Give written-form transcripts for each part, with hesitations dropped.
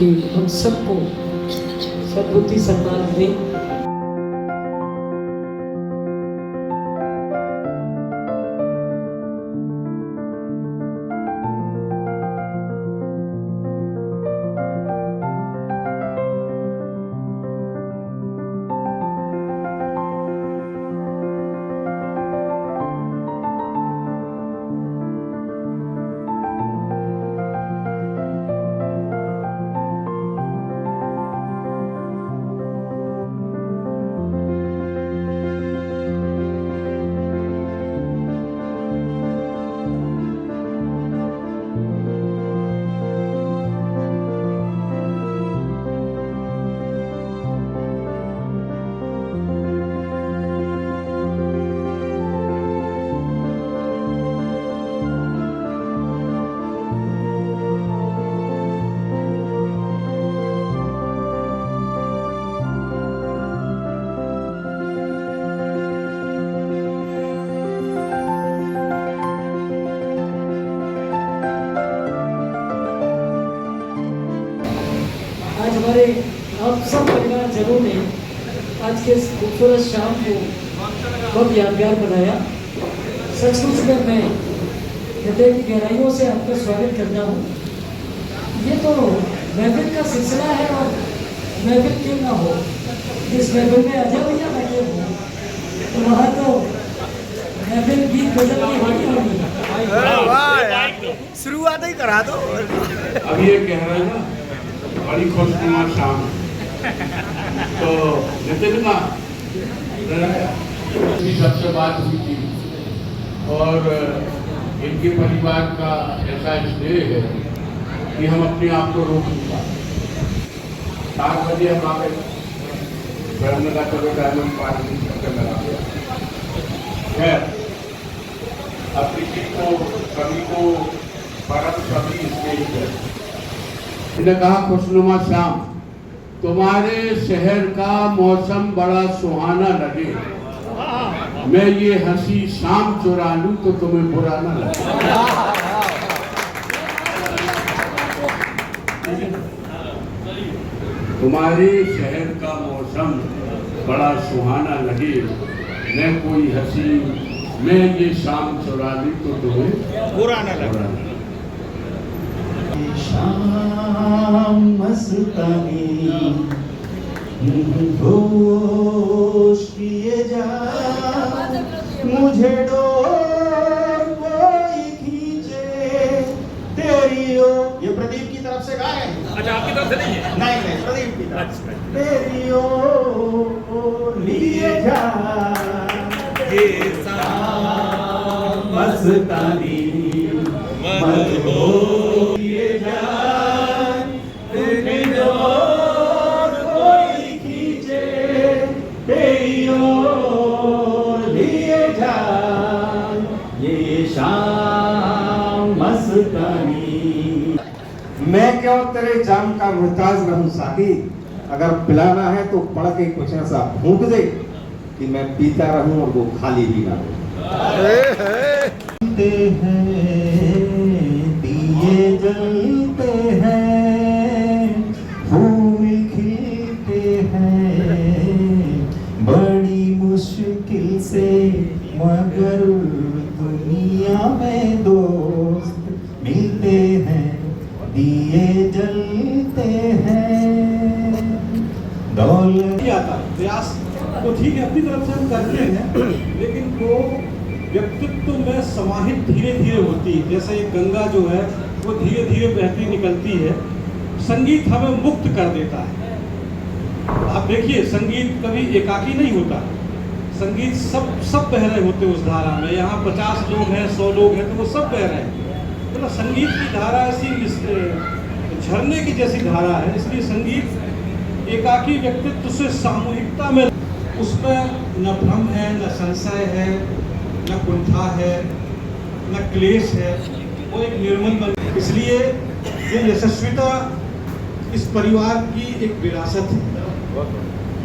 कि हम सबको सद्बुद्धि सम्मान दें। आज हमारे आप सब परिवार जनों ने आज के इस खूबसूरत शाम को बहुत यादगार बनाया। सचमुच में मैं हृदय की गहराइयों से आपका स्वागत करता हूँ। ये तो महफिल का सिलसिला है और महफिल क्यों ना हो, जिस महफिल में अजय भैया बैठे हो तो वहाँ तो महफिल गीत गजल की होगी। शुरुआत ही करा दो। अब ये कह रहे हैं ना बड़ी खुशनुमा शाम, तो नितिन ना सबसे बात हुई थी और इनके परिवार का ऐसा स्नेह है कि हम अपने आप को रोक नहीं पाते। 7 बजे हम आ गए, फिर हमने कहा चलो डायमंड पार्टी करके लगा दिया। खैर अब किसी को कभी को परम कभी स्नेह है। इन्हें कहा खुशनुमा शाम, तुम्हारे शहर का मौसम बड़ा सुहाना लगे, मैं ये हंसी शाम चुरा लूं तो तुम्हें बुरा ना लगे। तुम्हारे शहर का मौसम बड़ा सुहाना लगे, मैं कोई हंसी मैं ये शाम चुरा लूं तो तुम्हें बुरा ना लगे। शाम मस्तानी होश किए जा, मुझे डोर कोई खींचे तेरी ओर। ये प्रदीप की तरफ से गाए। अच्छा, आपकी तरफ से नहीं है? नहीं, प्रदीप की तरफ से। तेरी ओर लिए जा ये शाम मस्तानी मत हो मैं क्यों तेरे जाम का मुहताज रहूं साकी, अगर पिलाना है तो पढ़ के कुछ ऐसा फूंक दे कि मैं पीता रहूं और वो खाली भी ना हो। दिए जलते हैं, फूल खिलते हैं, बड़ी मुश्किल से मगर दुनिया में दोस्त मिलते हैं, दिए जलते हैं। दौलत आता प्रयास तो ठीक है, अपनी तरफ से हम करते हैं, लेकिन वो व्यक्तित्व में समाहित धीरे धीरे होती है। जैसे एक गंगा जो है वो धीरे धीरे बहती निकलती है, संगीत हमें मुक्त कर देता है। आप देखिए, संगीत कभी एकाकी नहीं होता, संगीत सब बह रहे होते उस धारा में। यहाँ 50 लोग हैं, 100 लोग हैं, तो वो सब बह रहे हैं। मतलब संगीत की धारा ऐसी झरने की जैसी धारा है, इसलिए संगीत एकाकी व्यक्तित्व से सामूहिकता में, उसमें न भ्रम है, न संशय है, न कुंठा है, न क्लेश है, वो एक निर्मल बन। इसलिए ये यशस्विता इस परिवार की एक विरासत है।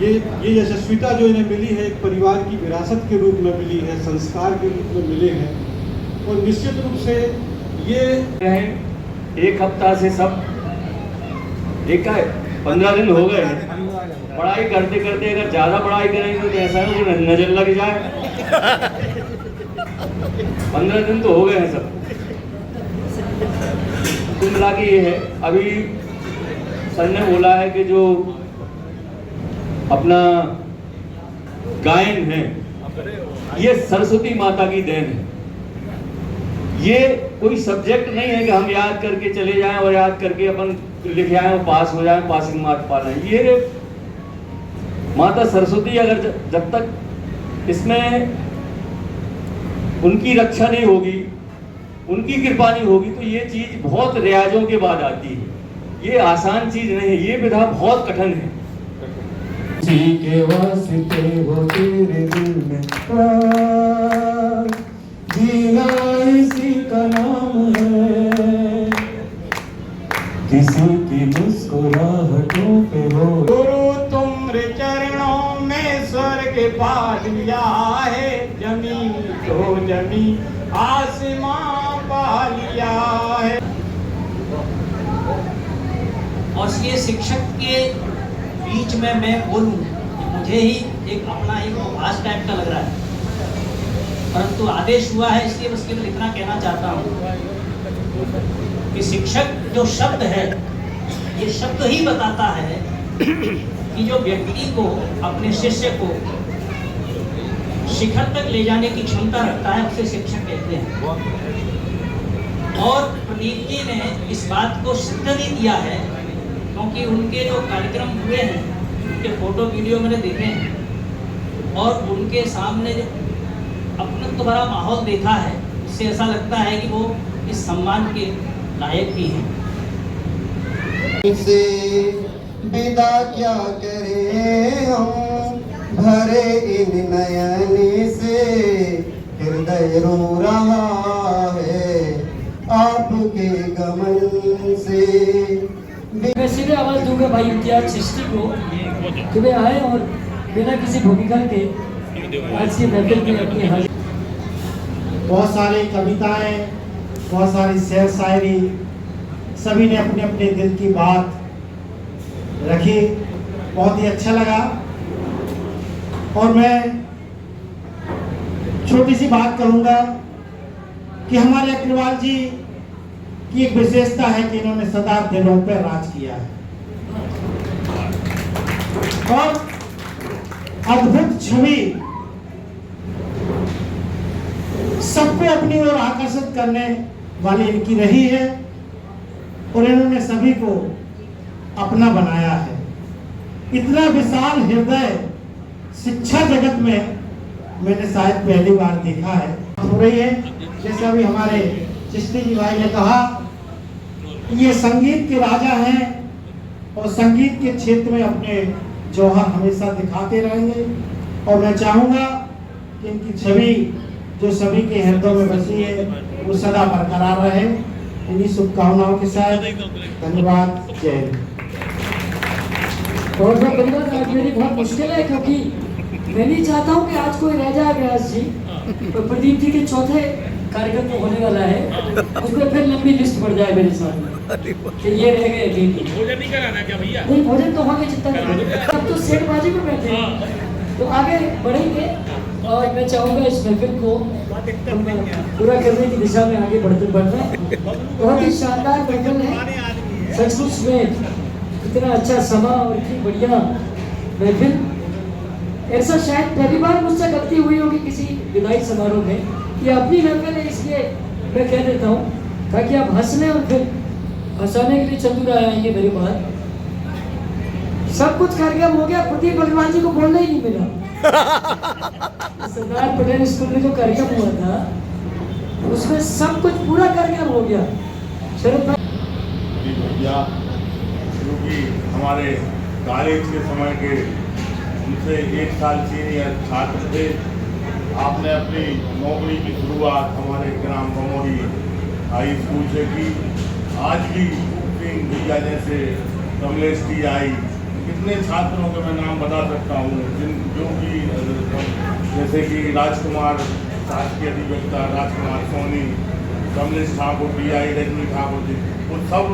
ये यशस्विता जो इन्हें मिली है, एक परिवार की विरासत के रूप में मिली है, संस्कार के रूप में मिले हैं। और निश्चित रूप से ये एक हफ्ता से सब देखा है 15 दिन हो गए हैं, पढ़ाई करते करते अगर ज़्यादा पढ़ाई करेंगे तो ऐसा है कि नजर लग जाए। 15 दिन तो हो गए हैं सब। कुल मिला के ये है, अभी सर ने बोला है कि जो अपना गायन है ये सरस्वती माता की देन है। ये कोई सब्जेक्ट नहीं है कि हम याद करके चले जाएं और याद करके अपन लिखे आए और पास हो जाएं, पासिंग मार्क पा लें। ये माता सरस्वती अगर जब तक इसमें उनकी रक्षा नहीं होगी, उनकी कृपा नहीं होगी, तो ये चीज बहुत रियाजों के बाद आती है। ये आसान चीज नहीं है, ये विधा बहुत कठिन है। जी के वास्ते हो तेरे दिल में प्यार, जीना इसी का नाम है, किसी की मुस्कुराहटों पे हो। गुरु तुम्हारे चरणों में स्वर्ग पा लिया है, जमीन तो जमीन आसमां पा लिया है। और ये शिक्षक के बीच में मैं बोलूं, मुझे ही एक अपना एक उपहास टाइप का लग रहा है, परंतु आदेश हुआ है इसलिए बस केवल इतना कहना चाहता हूं कि शिक्षक जो शब्द है, ये शब्द ही बताता है कि जो व्यक्ति को, अपने शिष्य को शिखर तक ले जाने की क्षमता रखता है उसे शिक्षक कहते हैं। और प्रदीप जी ने इस बात को सिद्ध भी किया है, क्योंकि उनके जो कार्यक्रम हुए हैं, उनके फोटो वीडियो मैंने देखे हैं और उनके सामने जो अपनत्व भरा माहौल देखा है, उससे ऐसा लगता है कि वो इस सम्मान के लायक भी हैं। से विदा क्या करें हम, भरे इन नयन से हृदय रो रहा है आपके गमन से। मैं सीधे आवाज दूंगा भाई इम्तियाज चिश्ती को कि वे आए और बिना किसी भूमिका के आज की महफिल में अपनी हाजिर। बहुत सारी कविताएं, बहुत सारी शेर शायरी, सभी ने अपने अपने दिल की बात रखी, बहुत ही अच्छा लगा। और मैं छोटी सी बात करूंगा कि हमारे अग्रवाल जी की एक विशेषता है कि इन्होंने सदा दिलों पर राज किया है और अद्भुत छवि सबको अपनी ओर आकर्षित करने वाली इनकी रही है और इन्होंने सभी को अपना बनाया है। इतना विशाल हृदय शिक्षा जगत में मैंने शायद पहली बार देखा है। हो रही है जैसे अभी हमारे चिश्ती जी भाई ने कहा, ये संगीत के राजा हैं और संगीत के क्षेत्र में अपने जौहर हमेशा दिखाते रहेंगे। और मैं चाहूँगा कि इनकी छवि जो सभी के हृदयों में बसी है वो सदा बरकरार रहे। इन्हीं शुभकामनाओं के साथ धन्यवाद, जय हिंद। और मैं परिवार आज मेरी बहुत मुश्किल है, क्योंकि मैं नहीं चाहता हूँ कि आज कोई रह जाए व्यास जी। तो प्रदीप जी के चौथे कार्यक्रम में होने वाला है, उसमें फिर लंबी लिस्ट बढ़ जाए मेरे साथ कि ये रह गए अभी। भोजन नहीं कराना क्या भैया? नहीं, भोजन तो होंगे, चिंता नहीं। अब तो सेठबाजी में बैठे हैं, तो आगे बढ़ेंगे। और मैं चाहूँगा इस महफिल को पूरा करने की दिशा में आगे बढ़ते बढ़ना। बहुत ही शानदार महफिल है सचमुच में, इतना अच्छा समा और इतनी बढ़िया महफिल। ऐसा शायद पहली बार मुझसे गलती हुई होगी किसी विदाई समारोह में। ये अपनी महफिल है इसलिए मैं कह देता हूँ, ताकि आप हंसने और फिर हंसाने के लिए चंदू राय आएंगे मेरे बाद। सब कुछ कार्यक्रम हो गया, प्रदीप अग्रवाल जी को बोलना ही नहीं मिला। सरदार पटेल स्कूल में जो कार्यक्रम हुआ था उसमें सब कुछ पूरा कार्यक्रम हो गया। शरद भाई भैया क्योंकि हमारे कॉलेज के समय के उनसे 1 साल सीनियर छात्र थे। आपने अपनी नौकरी की शुरुआत हमारे ग्राम बमोरी हाई स्कूल से की। आज भी सिंह भैया जैसे कमलेश जी आई, कितने छात्रों के मैं नाम बता सकता हूँ जो कि जैसे कि राजकुमार शासकीय अधिवक्ता राजकुमार सोनी, कमलेश ठाकुर, DI रजनी ठाकुर जी, वो सब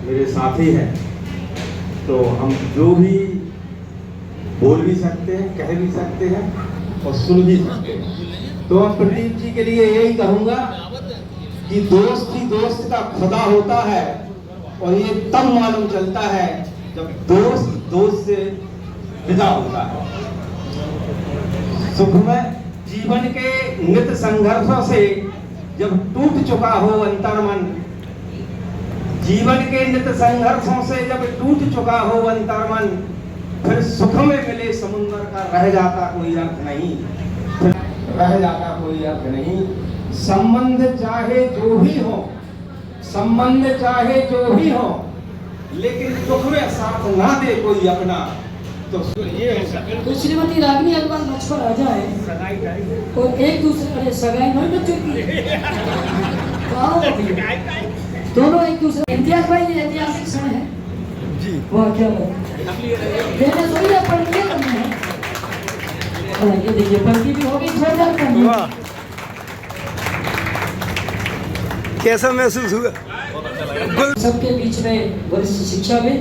मेरे साथी हैं, तो हम जो भी बोल भी सकते हैं, कह भी सकते हैं और सुन भी सकते हैं। तो मैं प्रदीप जी के लिए यही कहूँगा कि दोस्त ही दोस्त का खुदा होता है, और ये तब मालूम चलता है जब दोस्त दोस्त से विदा होता है। सुखमय जीवन के नित्य संघर्षों से जब टूट चुका हो अंतर्मन, जीवन के नित्य संघर्षों से जब टूट चुका हो अंतर्मन, फिर सुख में मिले समुद्र का रह जाता कोई अर्थ नहीं, रह जाता कोई अर्थ नहीं। संबंध चाहे जो भी हो, संबंध चाहे जो भी हो, लेकिन दुख में साथ ना दे कोई अपना, तो ये तो श्रीमती रागिनी अग्रवाल मंच पर आ जाए और एक दूसरे, अरे सगाई नहीं बच्चों की, दोनों एक दूसरे। इम्तियाज भाई, ये ऐतिहासिक क्षण है जी, वाह क्या बात, देना थोड़ी है, पढ़ लिया करना है। ये देखिए पंक्ति भी हो गई, जोरदार करनी है। कैसा महसूस हुआ? सबके बीच में वरिष्ठ शिक्षाविद,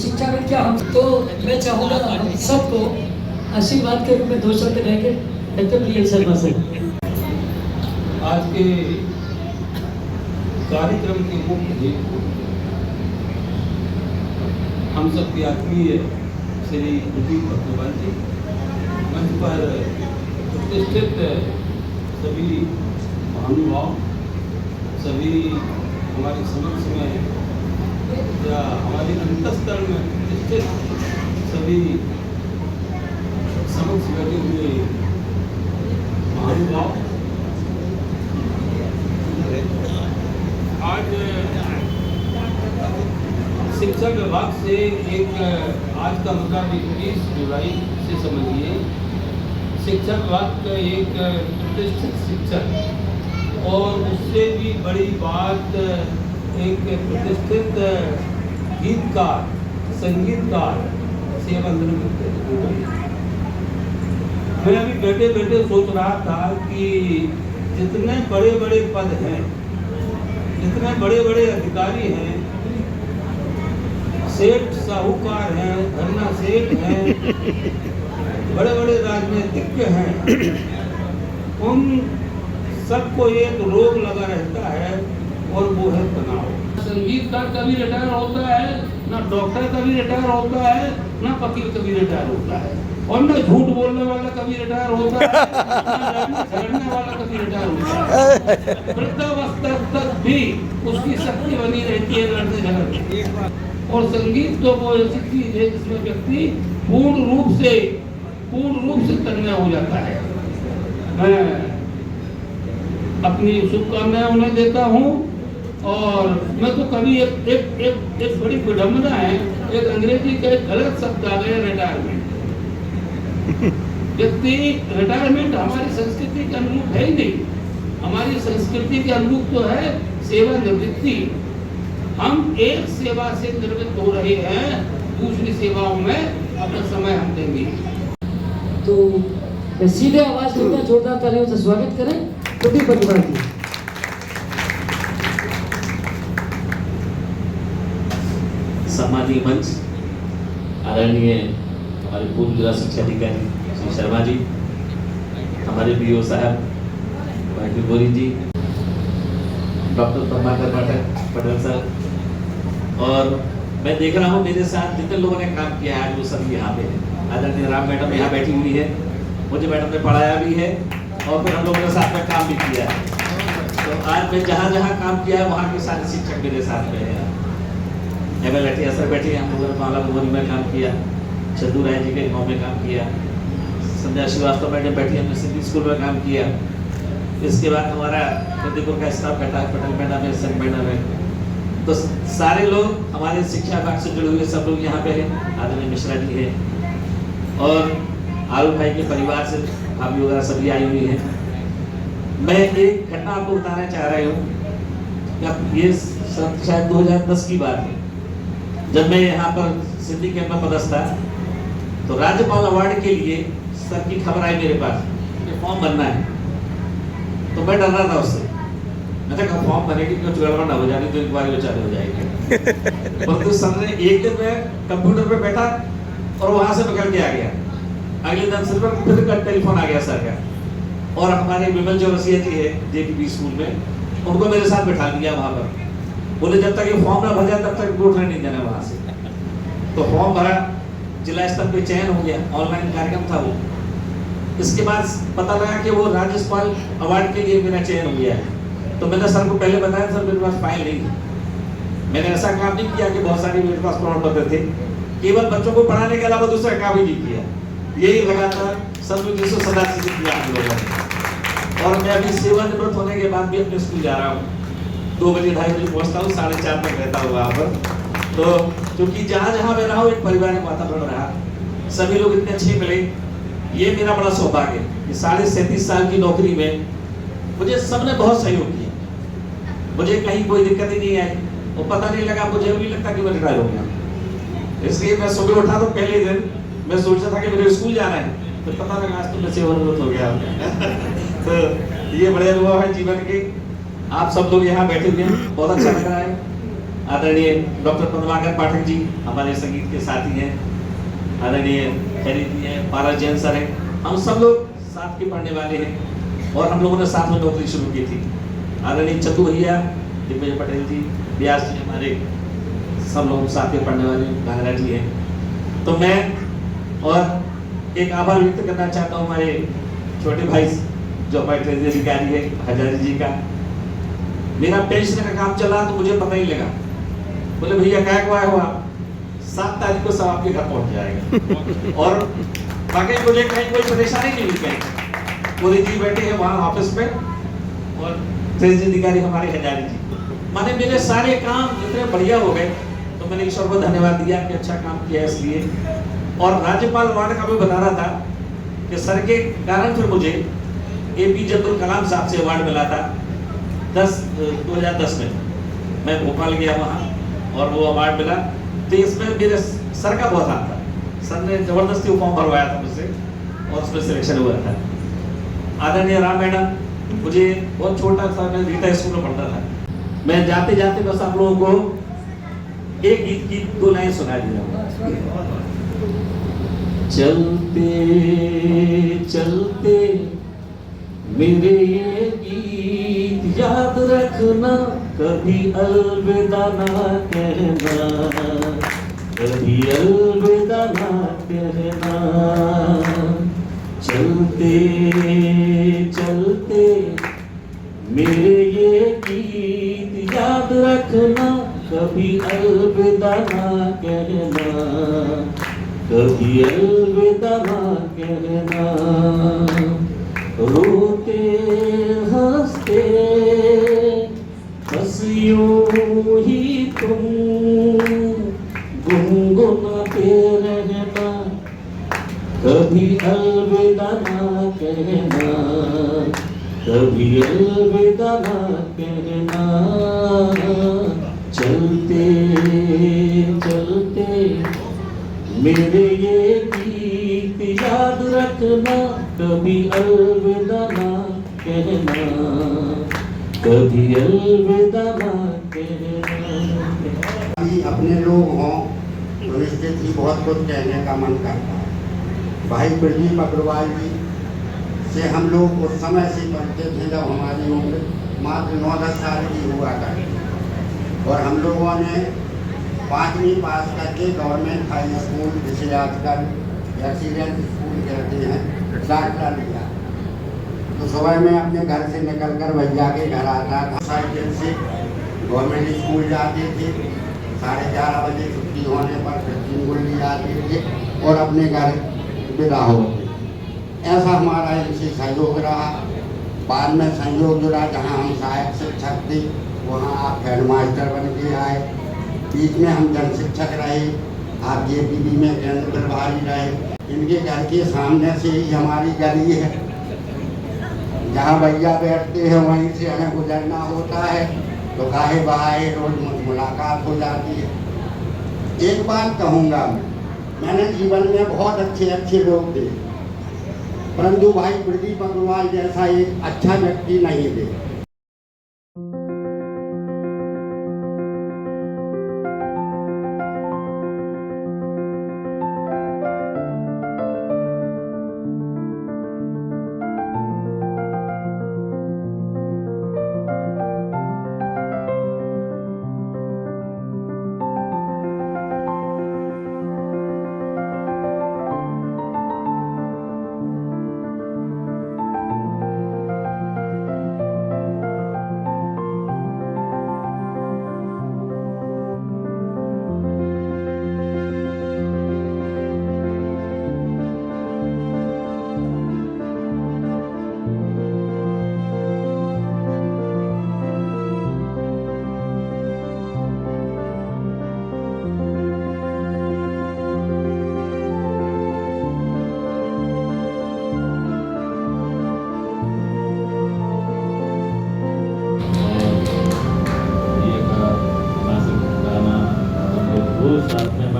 शिक्षाविद क्या हम, तो मैं चाहूँगा हम सबको आशीर्वाद के रूप में 2 शब्द कह के डॉक्टर प्रिय शर्मा से आज के कार्यक्रम के मुख्य हेतु हम सबके आत्मीय श्री प्रदीप भट्टोपाल जी, मंच पर प्रतिष्ठित सभी महानुभाव, सभी हमारे समक्ष में या हमारे अंतःस्थल में प्रतिष्ठित सभी समक्ष बैठे हुए महानुभाव, आज शिक्षा विभाग से एक, आज का मतलब 21 जुलाई से समझिए, शिक्षा विभाग का एक प्रतिष्ठित शिक्षक और उससे भी बड़ी बात एक प्रतिष्ठित गीतकार, संगीतकार सेवानिवृत्त हो गई। मैं अभी बैठे बैठे सोच रहा था कि जितने बड़े बड़े पद हैं, जितने बड़े बड़े अधिकारी हैं, सेठ साहूकार हैं, धन्ना सेठ हैं, बड़े बड़े राजनीतिज्ञ हैं, उन सबको एक रोग लगा रहता है और वो है तनाव। संगीतकार कभी रिटायर होता है, ना डॉक्टर कभी रिटायर होता है, ना वकील कभी रिटायर होता है, और ना झूठ बोलने वाला कभी रिटायर होता है, ना झगड़ने वाला कभी रिटायर होता है। वृद्धावस्था तक भी उसकी शक्ति बनी रहती है लड़ने झगड़ने। और संगीत तो वो ऐसी चीज है जिसमें व्यक्ति पूर्ण रूप से तन्मय हो जाता है। मैं अपनी शुभकामनाएं उन्हें देता हूँ, और मैं तो कभी एक बड़ी विडम्बना है, एक अंग्रेजी का एक गलत शब्द आ गया, रिटायरमेंट। व्यक्ति रिटायरमेंट हमारी संस्कृति के अनुरूप है ही नहीं। हमारी संस्कृति के अनुरूप तो है सेवानिवृत्ति। हम एक सेवा से निवृत्त हो रहे हैं, दूसरी सेवाओं में अपना समय हम देंगे। तो सीधे आवाज दूंगा, जोरदार तालियों से स्वागत करें प्रदीप भट्टोपाल जी। सम्मानीय मंच, आदरणीय हमारे पूर्व जिला शिक्षा अधिकारी श्री शर्मा जी, हमारे बीओ साहब वाइटी बोरी जी, डॉक्टर प्रभाकर पटेल सर, और मैं देख रहा हूँ मेरे साथ जितने लोगों ने काम किया है आज वो सब यहाँ पे है। आदरणीय राम मैडम यहाँ बैठी हुई है, मुझे मैडम ने पढ़ाया भी है और फिर हम लोगों के साथ में काम भी किया है। तो आज मैं जहाँ जहाँ काम किया है वहाँ के सारे शिक्षक मेरे साथ में हैं। एमएल लठिया सर बैठे, हम लोगों ने माला भुवनी में काम किया, चंदू राय जी के गाँव में काम किया, संध्या श्रीवास्तव मैडम बैठी, हमने सिटी स्कूल में काम किया। इसके बाद हमारा फतेहपुर का स्टाफ बैठा है, पटेल मैडम है, सर मैडम है, तो सारे लोग हमारे शिक्षा विभाग से जुड़े हुए सब लोग यहाँ पे हैं। आदरणीय मिश्रा जी है और आलू भाई के परिवार से भाभी वगैरह सभी आई हुई हैं। मैं एक घटना आपको बताना चाह रही हूँ। ये शायद 2010 की बात है, जब मैं यहाँ पर सिटी कैंप में पदस्थ था, तो राज्यपाल अवार्ड के लिए सर की खबर आई मेरे पास कि फॉर्म भरना है। तो मैं डर रहा था उससे, मैं कहा फॉर्म भरेगी तो गड़बड़ ना हो जाएगी तो इंक्वायरी चालू हो जाएगी। परंतु सर ने एक दिन में कंप्यूटर पे बैठा और वहां से निकल के आ गया। अगले दिन सर पर फिर टेलीफोन आ गया सर का, और हमारे विमल जो रसिया जी है जेपीबी स्कूल में, उनको मेरे साथ बैठा दिया वहां पर। बोले जब तक ये फॉर्म ना भर जाए तब तक उठने नहीं देना वहां से। तो फॉर्म भरा, जिला स्तर पे चयन हो गया, ऑनलाइन कार्यक्रम था वो। इसके बाद पता लगा कि वो राज्यपाल अवार्ड के लिए मेरा चयन हो गया है। तो मैंने सर को पहले बताया, सर मेरे पास फाइल नहीं थी। मैंने ऐसा काम नहीं किया कि बहुत सारी मेरे पास प्रमाण पत्र थे, केवल बच्चों को पढ़ाने के अलावा दूसरा काम ही नहीं किया। यही लगातार सन 1987 से किया हम लोगों ने। और मैं अभी सेवानिवृत्त होने के बाद भी अपने स्कूल जा रहा हूँ। 2 बजे 2:30 बजे पहुँचता हूँ, 4:30 तक रहता हूँ वहाँ पर। तो क्योंकि जहाँ जहाँ मैं रहा हूँ एक पारिवारिक वातावरण रहा, सभी लोग इतने अच्छे मिले, ये मेरा बड़ा सौभाग्य है कि 37.5 साल की नौकरी में मुझे सबने बहुत सहयोग किया। मुझे कहीं कोई दिक्कत ही नहीं आई और पता नहीं लगा, मुझे भी लगता कि मैं रिटायर हो गया। इसलिए मैं सुबह उठा तो पहले दिन मैं सोचा था कि मेरे स्कूल जाना है, तो पता लगा आज तो मैं सेवानिवृत्त हो गया। तो ये बड़े अनुभव है जीवन के। आप सब लोग यहाँ बैठे हुए हैं, बहुत अच्छा लग रहा है। आदरणीय डॉक्टर पद्माकर पाठक जी हमारे संगीत के साथी हैं, आदरणीय खैरी जी हैं, पारस जैन सर हैं, हम सब लोग साथ के पढ़ने वाले हैं और हम लोगों ने साथ में नौकरी शुरू की थी। आदरणीय चतु भैया, दिग्विजय पटेल जी, व्यास जी, हमारे सब लोग साथ में पढ़ने वाले गांगरा जी हैं। तो मैं और एक आभार व्यक्त करना चाहता हूँ हमारे छोटे भाई जो हमारे ट्रेजरी अधिकारी है हजारी जी का। मेरा पेंशन का काम चला तो मुझे पता ही लगा, बोले भैया क्या हुआ हुआ 7 तारीख को सब आपके घर पहुंच जाएगा। और बाकी मुझे कहीं कोई परेशानी नहीं हुई कहीं। मोदी जी बैठे हैं वहाँ ऑफिस में और ट्रेजरी अधिकारी हमारे हजारी जी, माने मेरे सारे काम इतने बढ़िया हो गए। तो मैंने ईश्वर को धन्यवाद दिया कि अच्छा काम किया इसलिए। और राज्यपाल अवार्ड का भी बता रहा था कि सर के कारण फिर मुझे APJ अब्दुल कलाम साहब से अवार्ड मिला था 2010 में। मैं भोपाल गया वहाँ और वो अवार्ड मिला। तो इसमें मेरे सर का बहुत हाथ था, सर ने जबरदस्ती फॉर्म भरवाया था मुझसे और उसमें सिलेक्शन हुआ था। आदरणीय राम मैडम, मुझे बहुत छोटा था, मैं रीटा स्कूल में पढ़ता था। मैं जाते जाते बस आप लोगों को एक गीत की 2 लाइन सुना दिया। चलते चलते मेरे ये गीत याद रखना, कभी अलविदा ना कहना, कभी अलविदा ना कहना। चलते चलते मेरे ये गीत याद रखना, कभी अलविदा ना कहना, कभी अलविदा ना कहना। रोते हंसते बस यूं ही तुम गुनगुनाते रहना, कभी अलविदा ना कहना, कभी अलविदा ना कहना। चलते चलते मेरे ये गीत याद रखना, कभी अलविदा ना कहना, कभी अलविदा ना कहना। अपने लोग हों तो निश्चित ही बहुत कुछ कहने का मन करता है। भाई प्रदीप अग्रवाल जी से हम लोग उस समय से पढ़ते थे जब हमारी उम्र मात्र 9-10 साल की हुआ करती, और हम लोगों ने 5वीं पास करके गवर्नमेंट हाई स्कूल, जिसे आजकल एक्सीलेंट स्कूल कहते हैं, दाखिला लिया। तो सुबह में अपने घर से निकलकर भैया के घर आता था, साइकिल से गवर्नमेंट स्कूल जाते थे। 11:30 बजे छुट्टी होने पर फिर 3 गुल्ली आते थे और अपने घर विदा होते। ऐसा हमारा इनसे सहयोग रहा। बाद में संयोग जुड़ा, जहाँ हम सहायक शिक्षक थे वहाँ आप हेडमास्टर बन के आए। बीच में हम जन शिक्षक रहे, आप JPB में केंद्र प्रभारी रहे। इनके घर के सामने से ही हमारी गली है, जहाँ भैया बैठते हैं वहीं से हमें गुजरना होता है। तो काहे बहाए रोज मुलाकात हो जाती है। एक बात कहूँगा, मैंने जीवन में बहुत अच्छे लोग देखे, परंतु भाई प्रदीप अग्रवाल जैसा एक अच्छा व्यक्ति नहीं देखा।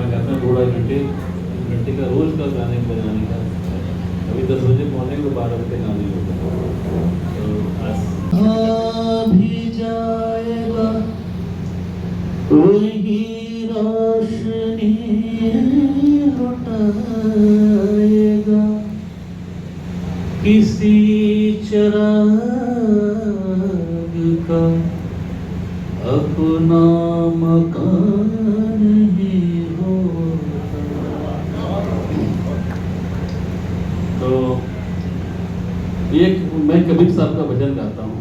गाना गाते हैं, थोड़ा घंटे का रोज का गाने बजाने का। अभी 10 बजे मॉर्निंग में 12 बजे गाने होता है। तो आज भी जाएगा वही रोशनी लुटाएगा, किसी चिराग का अपना मकान ही होगा। तो एक मैं कबीर साहब का भजन गाता हूँ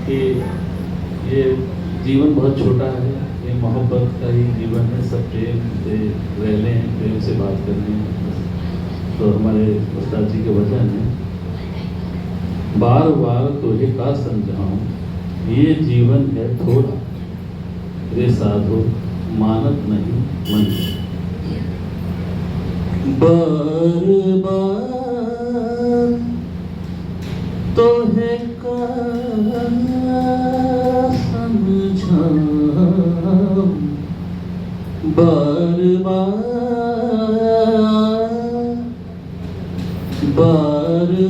कि ये जीवन बहुत छोटा है, ये मोहब्बत का ही जीवन है, सब प्रेम से रहने हैं, प्रेम से बात करने हैं। तो हमारे उस्ताद जी के वचन है, बार बार तुझे का समझाऊं, ये जीवन है थोड़ा, रे साधो मानत नहीं मन। बार बार तुझे का समझाऊं, बार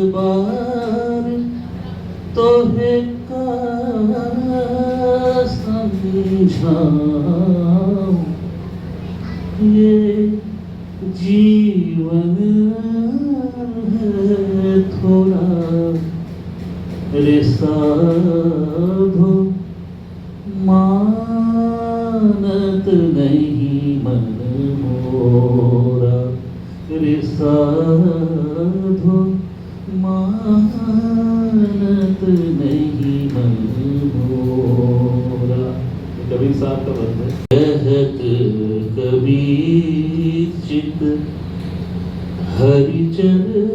बार तुझे का समझाऊं, ये जीवन है थोड़ा, रे साधो मानत नहीं मन मोरा, रे साधो मानत नहीं मन मोरा। कबीर साहब का भजन है। कहत कबीर चित हरि चरणन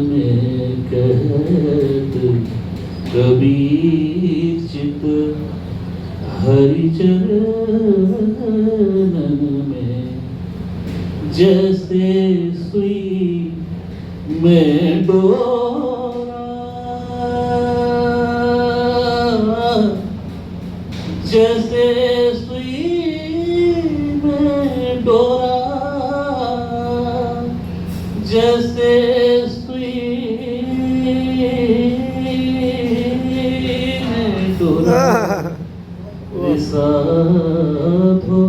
में, कहत कबीर चित हरि चरणन में, जैसे सुई में डोरा, जैसे सुई में डोरा, जैसे सुई में डोरा, साधो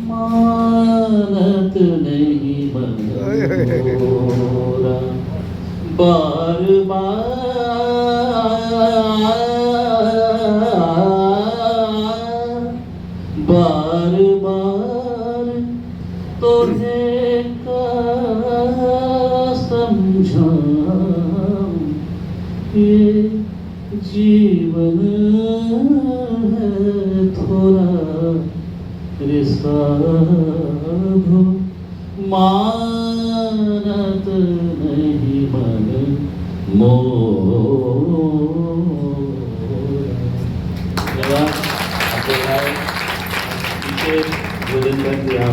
मानत नहीं मन मोरा। बार बार तुझे का समझाऊं, ये जीवन है थोड़ा, रे साधो मानत नहीं मन मोरा। आपके भोजन कर दिया।